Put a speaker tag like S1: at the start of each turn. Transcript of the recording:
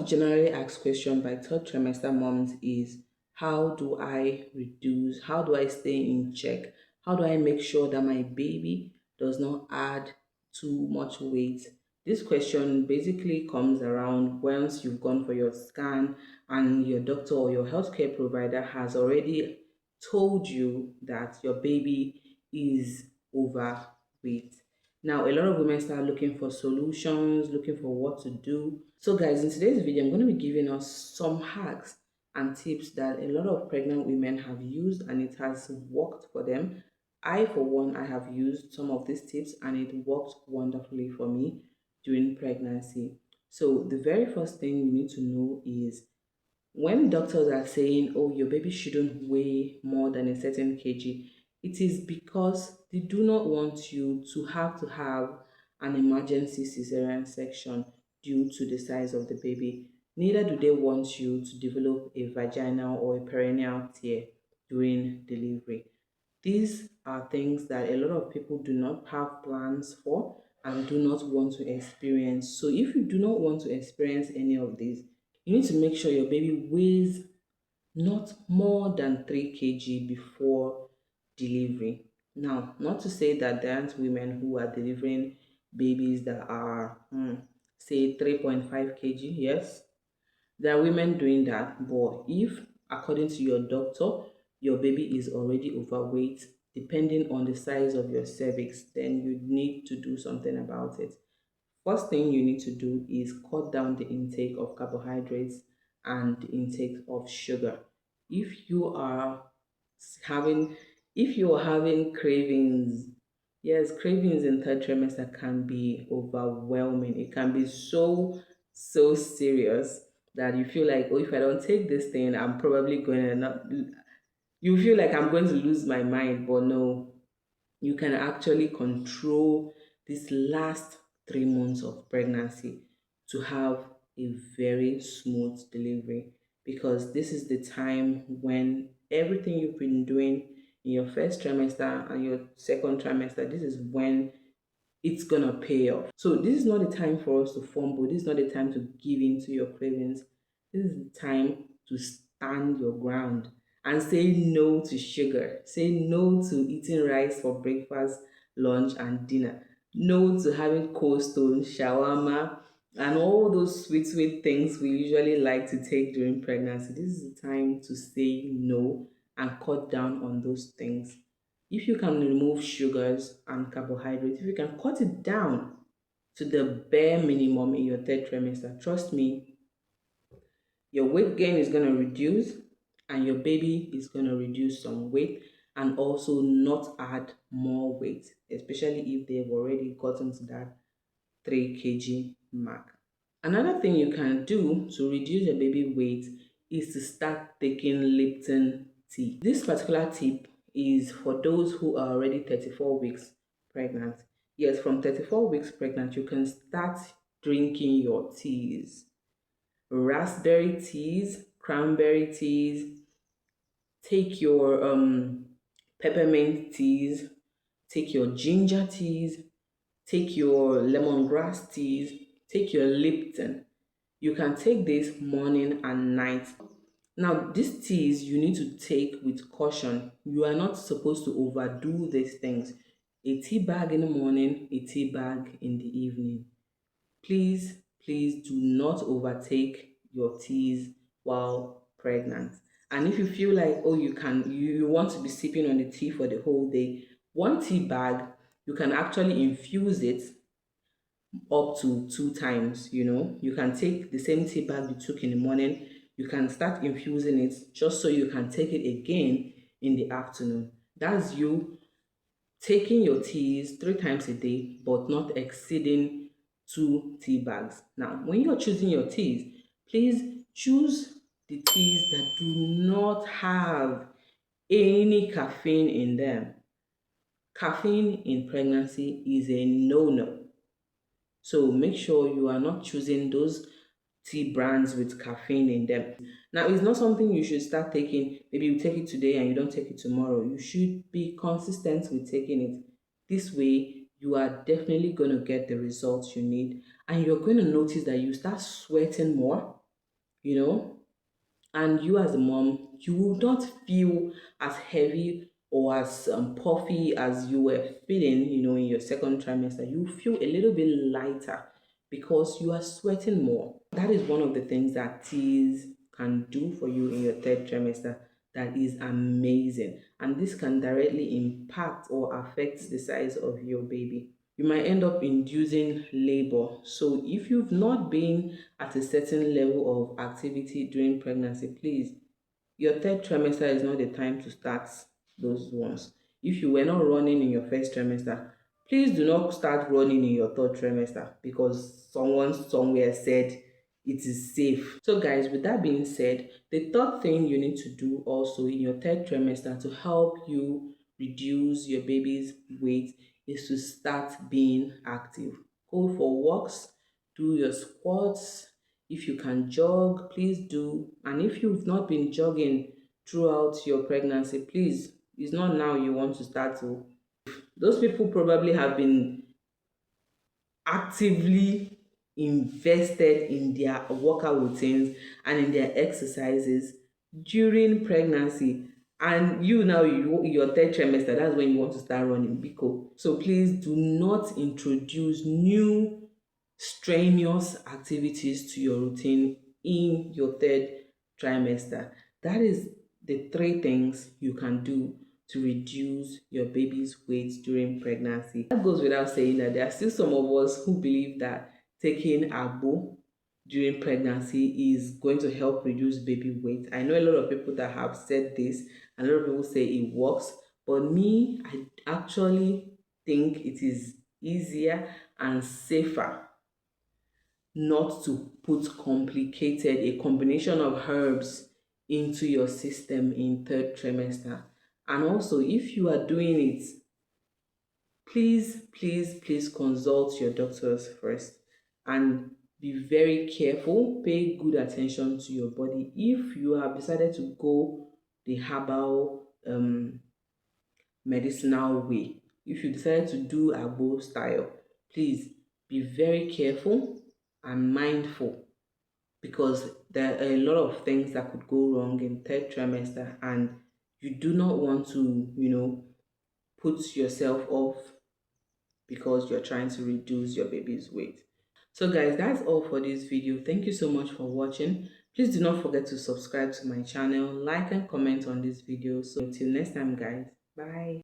S1: generally asked question by third trimester moms is how do I stay in check? How do I make sure that my baby does not add too much weight? This question basically comes around once you've gone for your scan and your doctor or your healthcare provider has already told you that your baby is overweight. Now, a lot of women start looking for solutions, looking for what to do. So, guys, in today's video, I'm going to be giving us some hacks and tips that a lot of pregnant women have used and it has worked for them. I, for one, I have used some of these tips and it worked wonderfully for me during pregnancy. So, the very first thing you need to know is when doctors are saying, oh, your baby shouldn't weigh more than a certain kg, it is because they do not want you to have an emergency cesarean section due to the size of the baby. Neither do they want you to develop a vaginal or a perineal tear during delivery. These are things that a lot of people do not have plans for and do not want to experience. So if you do not want to experience any of these, you need to make sure your baby weighs not more than 3 kg before delivery. Now, not to say that there aren't women who are delivering babies that are, say, 3.5 kg. Yes, there are women doing that. But if, according to your doctor, your baby is already overweight, depending on the size of your cervix, then you need to do something about it. First thing you need to do is cut down the intake of carbohydrates and the intake of sugar. If you are having if you are having cravings, yes, cravings in third trimester can be overwhelming. It can be so serious that you feel like, oh, if I don't take this thing, I'm probably going to not you feel like I'm going to lose my mind, but no, you can actually control these last 3 months of pregnancy to have a very smooth delivery, because this is the time when everything you've been doing in your first trimester and your second trimester, this is when it's gonna pay off. So this is not the time for us to fumble. This is not the time to give in to your cravings. This is the time to stand your ground and say no to sugar. Say no to eating rice for breakfast, lunch, and dinner. No to having cold stone, shawarma, and all those sweet things we usually like to take during pregnancy. This is the time to say no and cut down on those things. If you can remove sugars and carbohydrates, if you can cut it down to the bare minimum in your third trimester, trust me, your weight gain is going to reduce and your baby is going to reduce some weight and also not add more weight, especially if they've already gotten to that 3 kg mark. Another thing you can do to reduce your baby weight is to start taking Lipton tea. This particular tip is for those who are already 34 weeks pregnant. Yes, from 34 weeks pregnant, you can start drinking your teas. Raspberry teas, cranberry teas, take your peppermint teas, take your ginger teas, take your lemongrass teas, take your Lipton. You can take this morning and night. Now, these teas you need to take with caution. You are not supposed to overdo these things. A tea bag in the morning, a tea bag in the evening. Please do not overtake your teas while pregnant. And if you feel like, oh, you want to be sipping on the tea for the whole day, one tea bag, you can actually infuse it up to 2 times. You can take the same tea bag you took in the morning, you can start infusing it just so you can take it again in the afternoon. That's you taking your teas 3 times a day but not exceeding 2 tea bags. Now, when you're choosing your teas, please choose the teas that do not have any caffeine in them. Caffeine in pregnancy is a no-no. So make sure you are not choosing those tea brands with caffeine in them. Now, it's not something you should start taking. Maybe you take it today and you don't take it tomorrow. You should be consistent with taking it. This way, you are definitely going to get the results you need. And you're going to notice that you start sweating more. you know. And you as a mom, you will not feel as heavy or as puffy as you were feeling, in your second trimester. You feel a little bit lighter because you are sweating more. That is one of the things that teas can do for you in your third trimester that is amazing. And this can directly impact or affect the size of your baby. You might end up inducing labor. So if you've not been at a certain level of activity during pregnancy, please, your third trimester is not the time to start those ones. If you were not running in your first trimester, please do not start running in your third trimester because someone somewhere said it is safe. So guys, with that being said, the third thing you need to do also in your third trimester to help you reduce your baby's weight is to start being active. Go for walks, do your squats. If you can jog, please do. And if you've not been jogging throughout your pregnancy, please, it's not now you want to start to. Those people probably have been actively invested in their workout routines and in their exercises during pregnancy, and you now, your third trimester, that's when you want to start running biko. So please do not introduce new strenuous activities to your routine in your third trimester. That is the three things you can do to reduce your baby's weight during pregnancy. That goes without saying that there are still some of us who believe that taking agbo during pregnancy is going to help reduce baby weight. I know a lot of people that have said this, and a lot of people say it works, but me, I actually think it is easier and safer not to put complicated a combination of herbs into your system in third trimester. And also, if you are doing it, please consult your doctors first and be very careful. Pay good attention to your body. If you have decided to go the herbal medicinal way, if you decide to do agbo style, please be very careful and mindful because there are a lot of things that could go wrong in third trimester, and you do not want to, put yourself off because you're trying to reduce your baby's weight. So guys, that's all for this video. Thank you so much for watching. Please do not forget to subscribe to my channel, like and comment on this video. So until next time guys, bye.